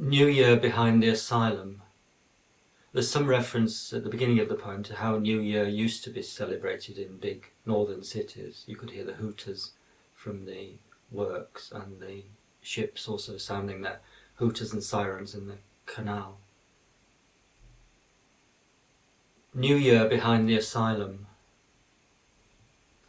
New Year Behind the Asylum. There's some reference at the beginning of the poem to how New Year used to be celebrated in big northern cities. You could hear the hooters from the works and the ships also sounding their hooters and sirens in the canal. New Year Behind the Asylum.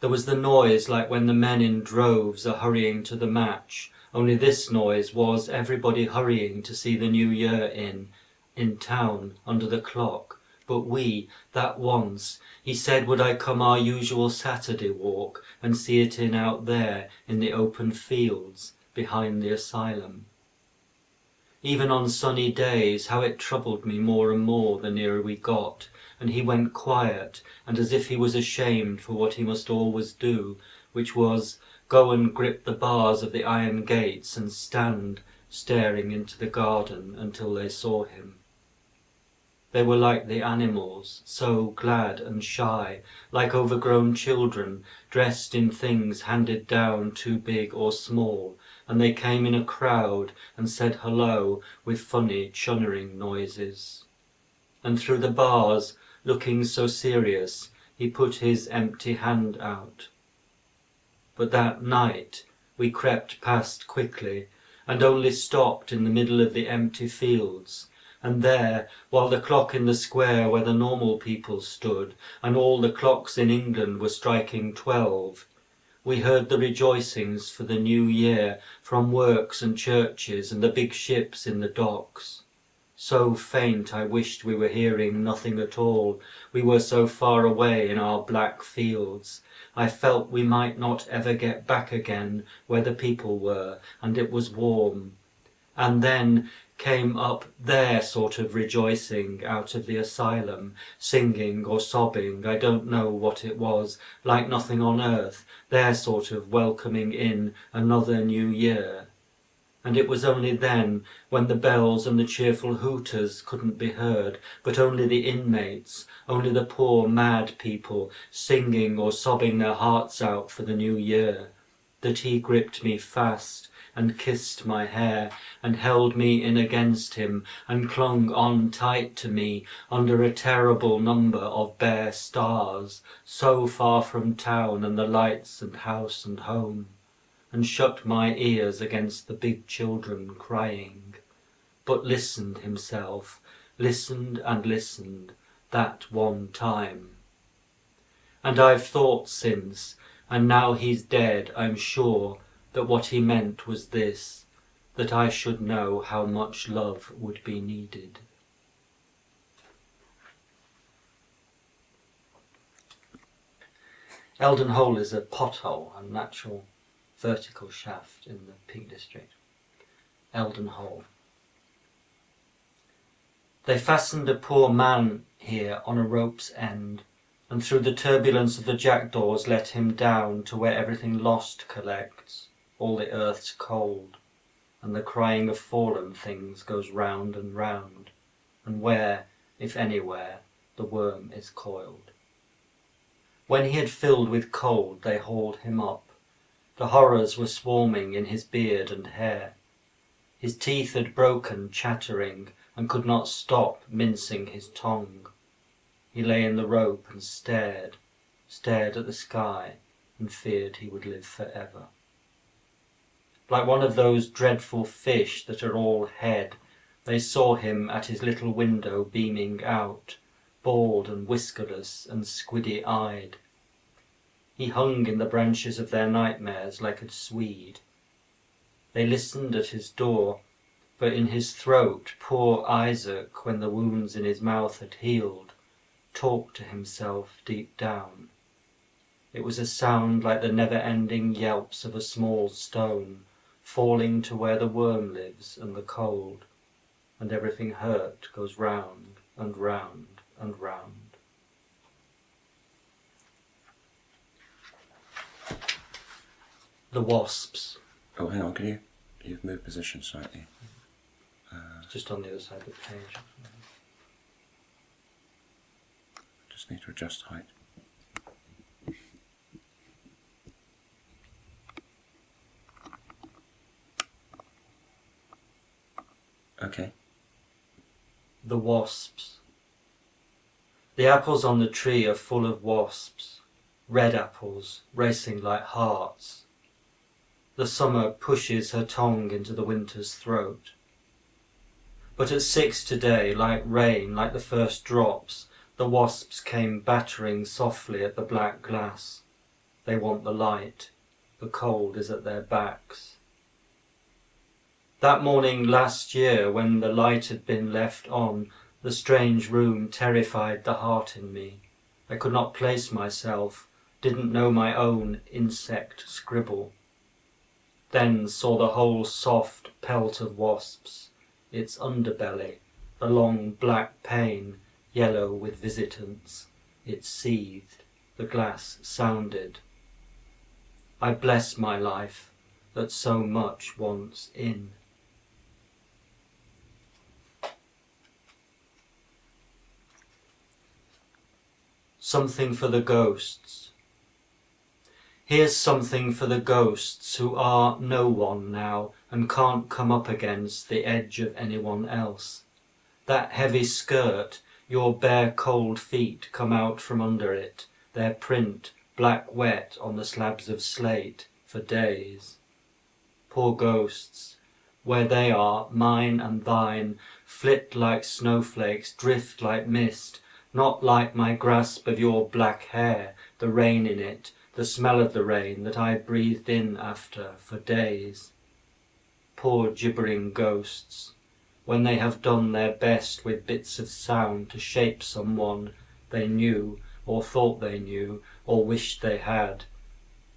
There was the noise like when the men in droves are hurrying to the match, only this noise was everybody hurrying to see the new year in town, under the clock. But we, that once, he said would I come our usual Saturday walk and see it in out there in the open fields behind the asylum. Even on sunny days, how it troubled me more and more the nearer we got, and he went quiet, and as if he was ashamed for what he must always do, which was go and grip the bars of the iron gates and stand staring into the garden until they saw him. They were like the animals, so glad and shy, like overgrown children, dressed in things handed down too big or small, and they came in a crowd and said hello with funny chunnering noises. And through the bars, looking so serious, he put his empty hand out. But that night we crept past quickly, and only stopped in the middle of the empty fields, and there, while the clock in the square where the normal people stood, and all the clocks in England were striking 12, we heard the rejoicings for the new year from works and churches and the big ships in the docks. So faint I wished we were hearing nothing at all, we were so far away in our black fields. I felt we might not ever get back again where the people were, and it was warm. And then came up their sort of rejoicing out of the asylum, singing or sobbing, I don't know what it was, like nothing on earth, their sort of welcoming in another new year. And it was only then, when the bells and the cheerful hooters couldn't be heard, but only the inmates, only the poor mad people, singing or sobbing their hearts out for the new year, that he gripped me fast and kissed my hair and held me in against him and clung on tight to me under a terrible number of bare stars, so far from town and the lights and house and home, and shut my ears against the big children crying, but listened himself, listened and listened, that one time. And I've thought since, and now he's dead, I'm sure, that what he meant was this, that I should know how much love would be needed. Eldon Hole is a pothole, a natural vertical shaft in the Peak District. Eldon Hole. They fastened a poor man here on a rope's end, and through the turbulence of the jackdaws let him down to where everything lost collects, all the earth's cold, and the crying of fallen things goes round, and where, if anywhere, the worm is coiled. When he had filled with cold, they hauled him up. The horrors were swarming in his beard and hair. His teeth had broken, chattering, and could not stop mincing his tongue. He lay in the rope and stared at the sky, and feared he would live forever. Like one of those dreadful fish that are all head, they saw him at his little window beaming out, bald and whiskerless and squiddy-eyed. He hung in the branches of their nightmares like a Swede. They listened at his door, for in his throat poor Isaac, when the wounds in his mouth had healed, talked to himself deep down. It was a sound like the never-ending yelps of a small stone, falling to where the worm lives and the cold, and everything hurt goes round and round and round. The Wasps. Oh, hang on, you've moved position slightly. Just on the other side of the page. Just need to adjust height. Okay. The wasps. The apples on the tree are full of wasps, red apples racing like hearts. The summer pushes her tongue into the winter's throat. But at 6 today, like rain, like the first drops, the wasps came battering softly at the black glass. They want the light. The cold is at their backs. That morning last year, when the light had been left on, the strange room terrified the heart in me. I could not place myself, didn't know my own insect scribble. Then saw the whole soft pelt of wasps, its underbelly, the long black pane, yellow with visitants. It seethed, the glass sounded. I bless my life that so much wants in. Something for the ghosts. Here's something for the ghosts who are no one now and can't come up against the edge of anyone else. That heavy skirt, your bare cold feet come out from under it, their print black wet on the slabs of slate for days. Poor ghosts, where they are, mine and thine, flit like snowflakes, drift like mist, not like my grasp of your black hair, the rain in it, the smell of the rain that I breathed in after for days. Poor gibbering ghosts, when they have done their best with bits of sound to shape someone they knew, or thought they knew, or wished they had.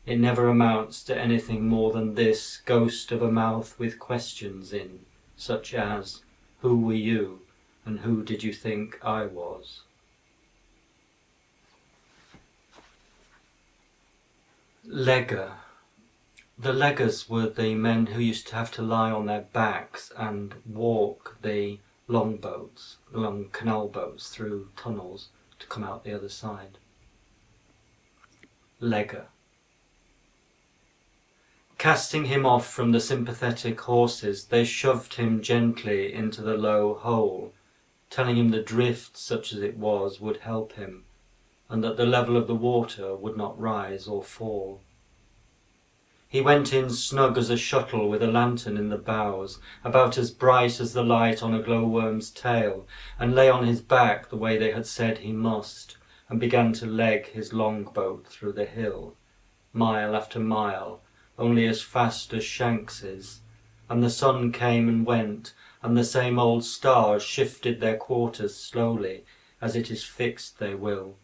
It never amounts to anything more than this ghost of a mouth with questions in, such as, who were you, and who did you think I was? Legger. The leggers were the men who used to have to lie on their backs and walk the long canal boats through tunnels to come out the other side. Legger. Casting him off from the sympathetic horses, they shoved him gently into the low hole, telling him the drift, such as it was, would help him, and that the level of the water would not rise or fall. He went in snug as a shuttle with a lantern in the bows, about as bright as the light on a glowworm's tail, and lay on his back the way they had said he must, and began to leg his longboat through the hill, mile after mile, only as fast as Shanks's, and the sun came and went, and the same old stars shifted their quarters slowly, as it is fixed they will,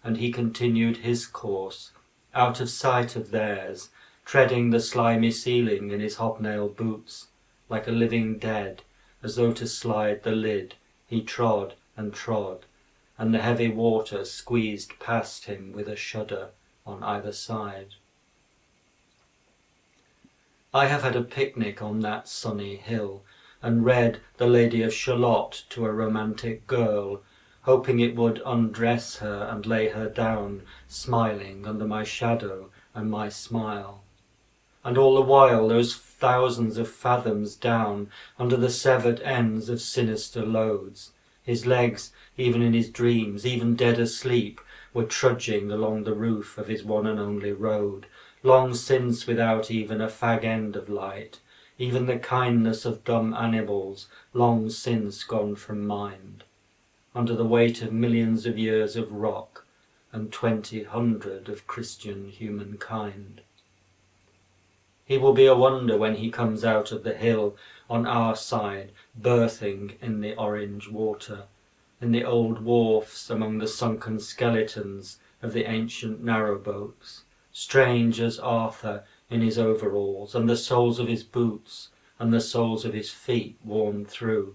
and he continued his course, out of sight of theirs, treading the slimy ceiling in his hobnail boots, like a living dead, as though to slide the lid, he trod, and the heavy water squeezed past him with a shudder on either side. I have had a picnic on that sunny hill, and read The Lady of Shalott to a romantic girl, hoping it would undress her and lay her down, smiling under my shadow and my smile. And all the while those thousands of fathoms down, under the severed ends of sinister loads, his legs, even in his dreams, even dead asleep, were trudging along the roof of his one and only road, long since without even a fag end of light, even the kindness of dumb animals, long since gone from mind, under the weight of millions of years of rock, and 200 of Christian humankind. He will be a wonder when he comes out of the hill on our side, berthing in the orange water, in the old wharfs among the sunken skeletons of the ancient narrowboats, strange as Arthur in his overalls, and the soles of his boots, and the soles of his feet worn through,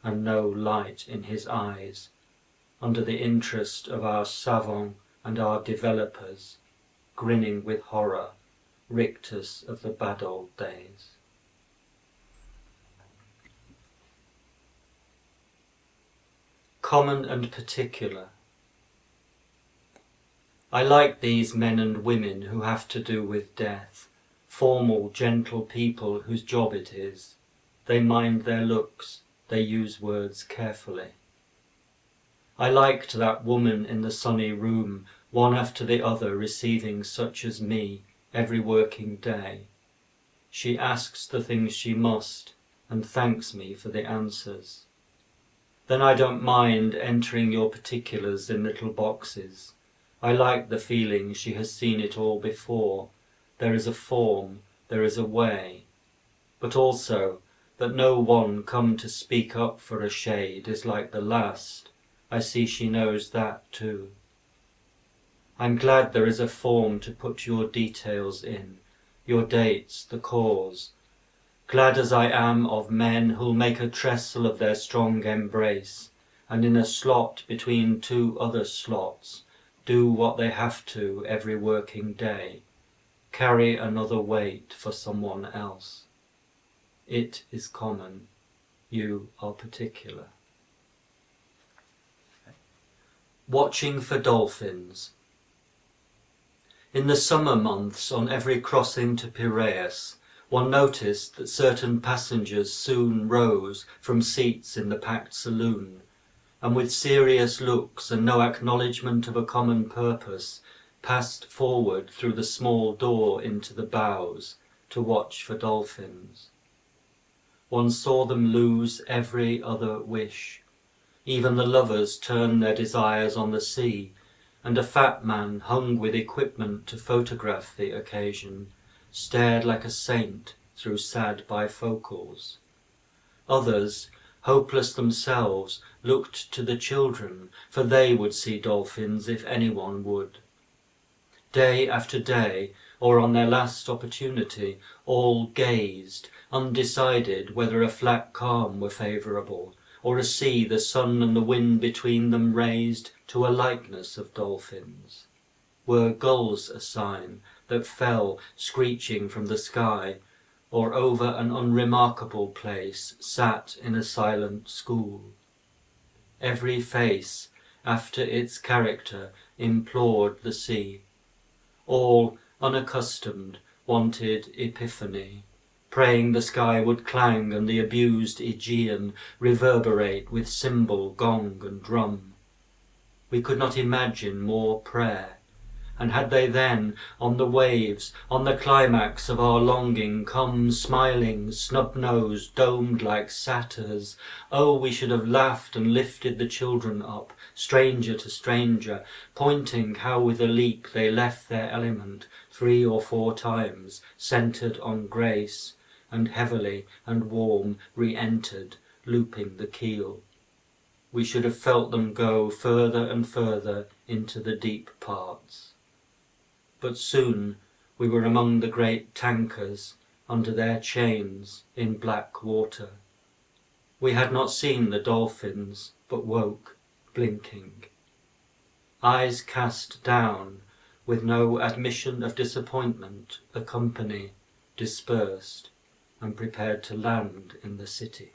and no light in his eyes, under the interest of our savants and our developers, grinning with horror, rictus of the bad old days. Common and particular. I like these men and women who have to do with death, formal, gentle people whose job it is. They mind their looks, they use words carefully. I liked that woman in the sunny room, one after the other receiving such as me every working day. She asks the things she must and thanks me for the answers. Then I don't mind entering your particulars in little boxes. I like the feeling she has seen it all before. There is a form, there is a way. But also that no one come to speak up for a shade is like the last. I see she knows that too. I'm glad there is a form to put your details in, your dates, the cause. Glad as I am of men who'll make a trestle of their strong embrace, and in a slot between two other slots, do what they have to every working day, carry another weight for someone else. It is common, you are particular. Watching for dolphins. In the summer months, on every crossing to Piraeus, one noticed that certain passengers soon rose from seats in the packed saloon, and with serious looks and no acknowledgement of a common purpose, passed forward through the small door into the bows to watch for dolphins. One saw them lose every other wish. Even the lovers turned their desires on the sea, and a fat man hung with equipment to photograph the occasion stared like a saint through sad bifocals. Others, hopeless themselves, looked to the children, for they would see dolphins if anyone would. Day after day, or on their last opportunity, all gazed, undecided whether a flat calm were favourable, or a sea the sun and the wind between them raised to a likeness of dolphins. Were gulls a sign that fell screeching from the sky, or over an unremarkable place sat in a silent school? Every face, after its character, implored the sea. All, unaccustomed, wanted epiphany, praying the sky would clang and the abused Aegean reverberate with cymbal, gong and drum. We could not imagine more prayer. And had they then, on the waves, on the climax of our longing, come smiling, snub-nosed, domed like satyrs, oh, we should have laughed and lifted the children up, stranger to stranger, pointing how with a leap they left their element 3 or 4 times, centred on grace, and heavily and warm re-entered, looping the keel. We should have felt them go further and further into the deep parts. But soon we were among the great tankers, under their chains, in black water. We had not seen the dolphins, but woke, blinking. Eyes cast down, with no admission of disappointment, a company dispersed and prepared to land in the city.